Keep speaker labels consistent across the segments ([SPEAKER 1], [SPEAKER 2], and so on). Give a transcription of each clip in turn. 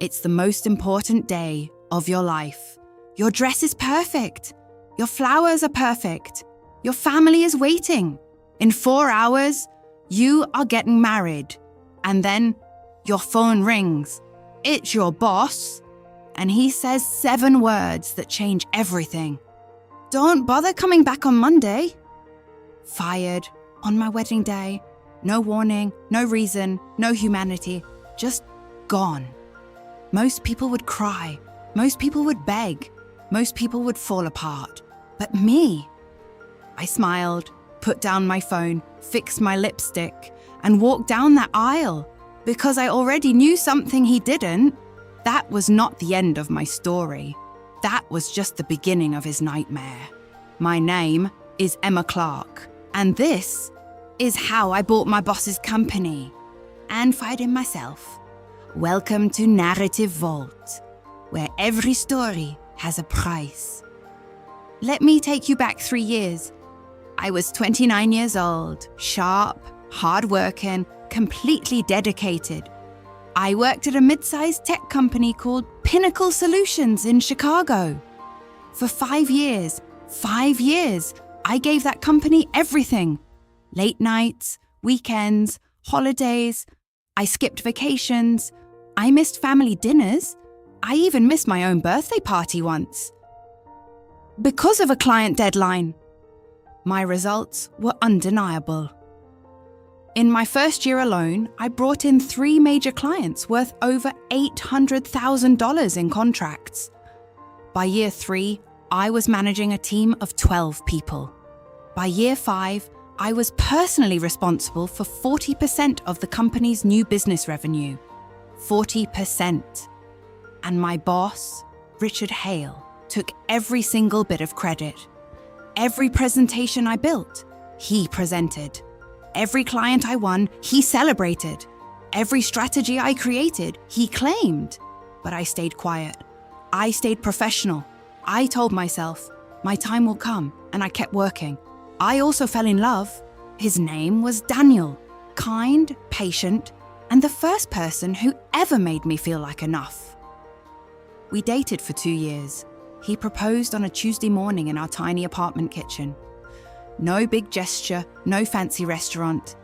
[SPEAKER 1] It's the most important day of your life. Your dress is perfect. Your flowers are perfect. Your family is waiting. In 4 hours, you are getting married. And then your phone rings. It's your boss. And he says 7 words that change everything. Don't bother coming back on Monday. Fired on my wedding day. No warning, no reason, no humanity. Just gone. Most people would cry. Most people would beg. Most people would fall apart. But me, I smiled, put down my phone, fixed my lipstick, and walked down that aisle because I already knew something he didn't. That was not the end of my story. That was just the beginning of his nightmare. My name is Emma Clark, and this is how I bought my boss's company and fired in myself. Welcome to Narrative Vault, where every story has a price. Let me take you back 3 years. I was 29 years old, sharp, hardworking, completely dedicated. I worked at a mid-sized tech company called Pinnacle Solutions in Chicago. For 5 years, I gave that company everything. Late nights, weekends, holidays. I skipped vacations. I missed family dinners. I even missed my own birthday party once. Because of a client deadline. My results were undeniable. In my first year alone, I brought in 3 major clients worth over $800,000 in contracts. By year 3, I was managing a team of 12 people. By year 5, I was personally responsible for 40% of the company's new business revenue. 40%. And my boss, Richard Hale, took every single bit of credit. Every presentation I built, he presented. Every client I won, he celebrated. Every strategy I created, he claimed. But I stayed quiet. I stayed professional. I told myself, my time will come, and I kept working. I also fell in love. His name was Daniel. Kind, patient, and the first person who ever made me feel like enough. We dated for 2 years. He proposed on a Tuesday morning in our tiny apartment kitchen. No big gesture, no fancy restaurant.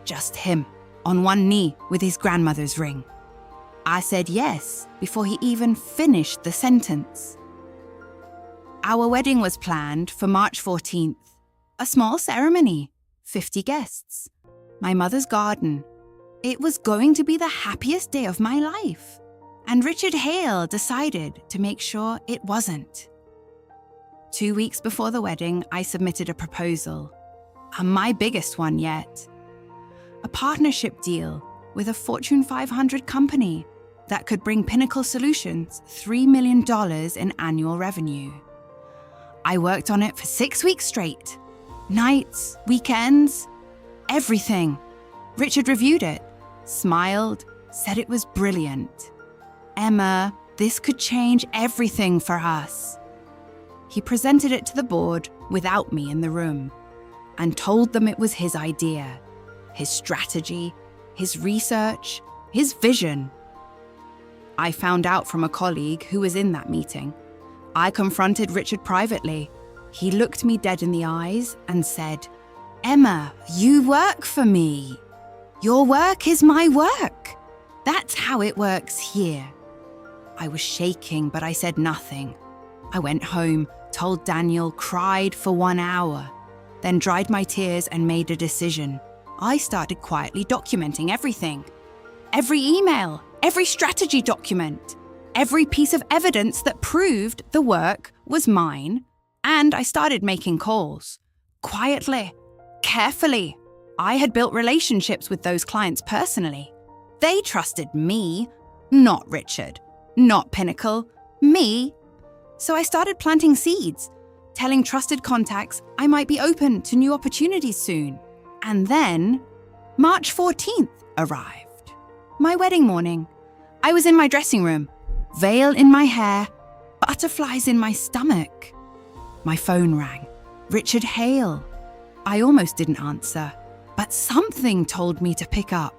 [SPEAKER 1] Just him, on one knee with his grandmother's ring. I said yes before he even finished the sentence. Our wedding was planned for March 14th. A small ceremony, 50 guests. My mother's garden. It was going to be the happiest day of my life. And Richard Hale decided to make sure it wasn't. 2 weeks before the wedding, I submitted a proposal, my biggest one yet. A partnership deal with a Fortune 500 company that could bring Pinnacle Solutions $3 million in annual revenue. I worked on it for 6 weeks straight. Nights, weekends, everything. Richard reviewed it, smiled, said it was brilliant. Emma, this could change everything for us. He presented it to the board without me in the room and told them it was his idea, his strategy, his research, his vision. I found out from a colleague who was in that meeting. I confronted Richard privately. He looked me dead in the eyes and said, Emma, you work for me. Your work is my work. That's how it works here. I was shaking, but I said nothing. I went home, told Daniel, cried for 1 hour, then dried my tears and made a decision. I started quietly documenting everything. Every email, every strategy document, every piece of evidence that proved the work was mine, and I started making calls. Quietly, carefully. I had built relationships with those clients personally. They trusted me, not Richard, not Pinnacle, me. So I started planting seeds, telling trusted contacts I might be open to new opportunities soon. And then, March 14th arrived. My wedding morning. I was in my dressing room, veil in my hair, butterflies in my stomach. My phone rang. Richard Hale. I almost didn't answer, but something told me to pick up.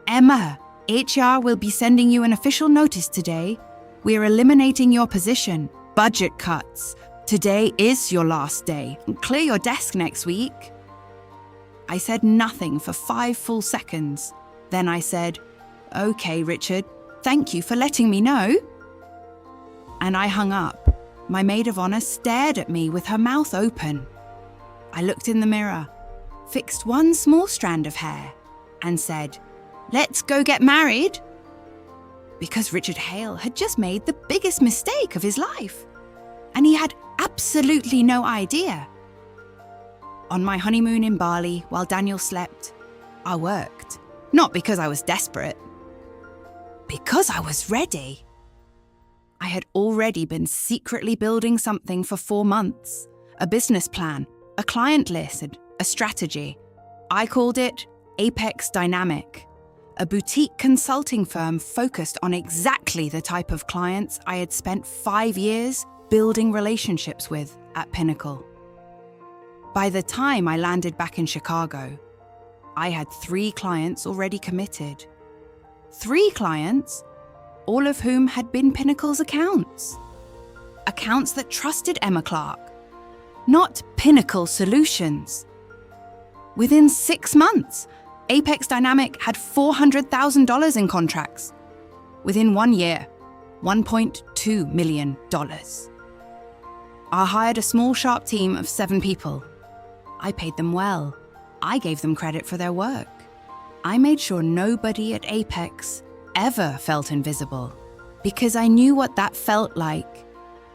[SPEAKER 1] Emma, HR will be sending you an official notice today. We're eliminating your position. Budget cuts. Today is your last day. Clear your desk next week." I said nothing for 5 full seconds. Then I said, "Okay, Richard, thank you for letting me know." And I hung up. My maid of honor stared at me with her mouth open. I looked in the mirror, fixed one small strand of hair, and said, "Let's go get married." Because Richard Hale had just made the biggest mistake of his life, and he had absolutely no idea. On my honeymoon in Bali, while Daniel slept, I worked. Not because I was desperate, because I was ready. I had already been secretly building something for 4 months, a business plan, a client list, a strategy. I called it Apex Dynamic, a boutique consulting firm focused on exactly the type of clients I had spent 5 years building relationships with at Pinnacle. By the time I landed back in Chicago, I had 3 clients already committed. 3 clients, all of whom had been Pinnacle's accounts. Accounts that trusted Emma Clark, not Pinnacle Solutions. Within 6 months, Apex Dynamic had $400,000 in contracts. Within 1 year, $1.2 million. I hired a small, sharp team of 7 people. I paid them well. I gave them credit for their work. I made sure nobody at Apex ever felt invisible, because I knew what that felt like.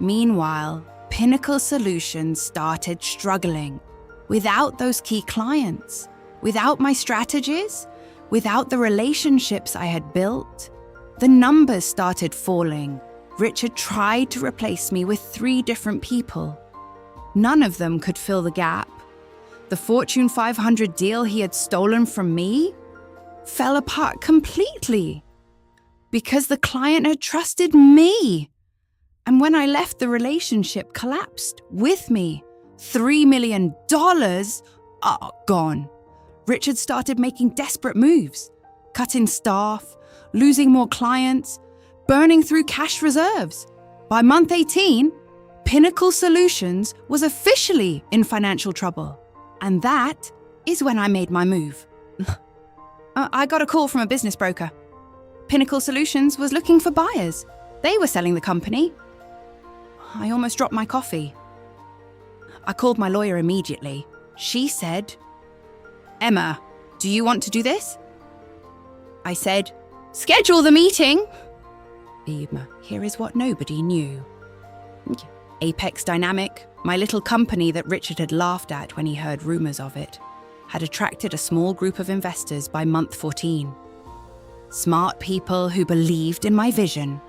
[SPEAKER 1] Meanwhile, Pinnacle Solutions started struggling. Without those key clients, without my strategies, without the relationships I had built, the numbers started falling. Richard tried to replace me with 3 different people. None of them could fill the gap. The Fortune 500 deal he had stolen from me fell apart completely because the client had trusted me. And when I left, the relationship collapsed with me. $3 million, gone. Richard started making desperate moves, cutting staff, losing more clients, burning through cash reserves. By month 18, Pinnacle Solutions was officially in financial trouble. And that is when I made my move. I got a call from a business broker. Pinnacle Solutions was looking for buyers. They were selling the company. I almost dropped my coffee. I called my lawyer immediately. She said, "Emma, do you want to do this?" I said, "Schedule the meeting." Here is what nobody knew. Apex Dynamic, my little company that Richard had laughed at when he heard rumors of it, had attracted a small group of investors by month 14. Smart people who believed in my vision.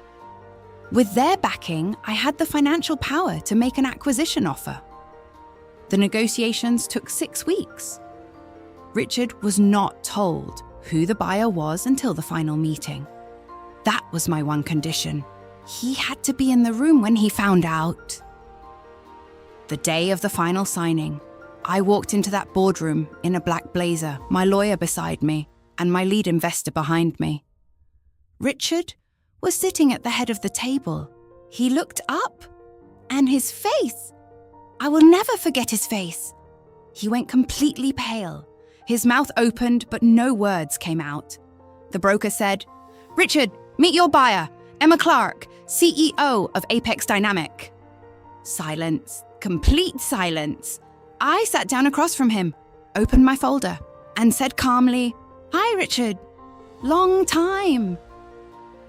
[SPEAKER 1] With their backing, I had the financial power to make an acquisition offer. The negotiations took 6 weeks. Richard was not told who the buyer was until the final meeting. That was my one condition. He had to be in the room when he found out. The day of the final signing, I walked into that boardroom in a black blazer, my lawyer beside me, and my lead investor behind me. Richard was sitting at the head of the table. He looked up, and his face, I will never forget his face. He went completely pale. His mouth opened, but no words came out. The broker said, "Richard, meet your buyer, Emma Clark, CEO of Apex Dynamic." Silence, complete silence. I sat down across from him, opened my folder, and said calmly, "Hi, Richard. Long time."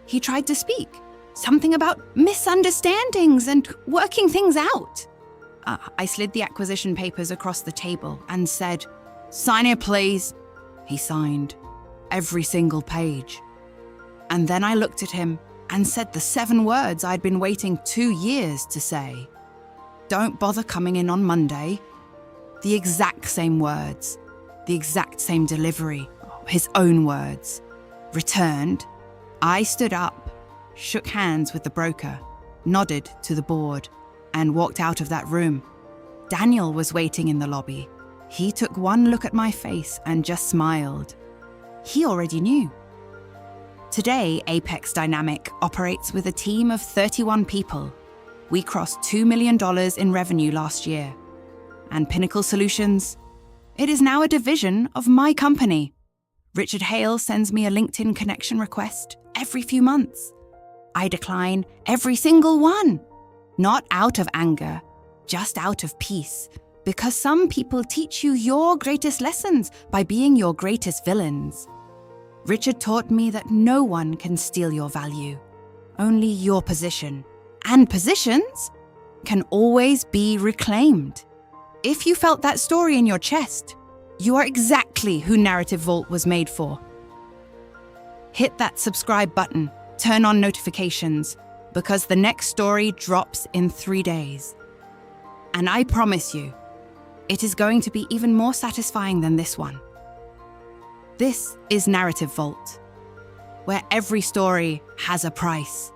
[SPEAKER 1] He tried to speak, something about misunderstandings and working things out. I slid the acquisition papers across the table and said, "Sign here, please." He signed, every single page. And then I looked at him and said the 7 words I'd been waiting 2 years to say. "Don't bother coming in on Monday." The exact same words, the exact same delivery, his own words. Returned. I stood up, shook hands with the broker, nodded to the board, and walked out of that room. Daniel was waiting in the lobby. He took one look at my face and just smiled. He already knew. Today, Apex Dynamic operates with a team of 31 people. We crossed $2 million in revenue last year. And Pinnacle Solutions? It is now a division of my company. Richard Hale sends me a LinkedIn connection request every few months. I decline every single one. Not out of anger, just out of peace. Because some people teach you your greatest lessons by being your greatest villains. Richard taught me that no one can steal your value, only your position. And positions can always be reclaimed. If you felt that story in your chest, you are exactly who Narrative Vault was made for. Hit that subscribe button, turn on notifications, because the next story drops in 3 days. And I promise you, it is going to be even more satisfying than this one. This is Narrative Vault, where every story has a price.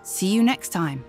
[SPEAKER 1] See you next time.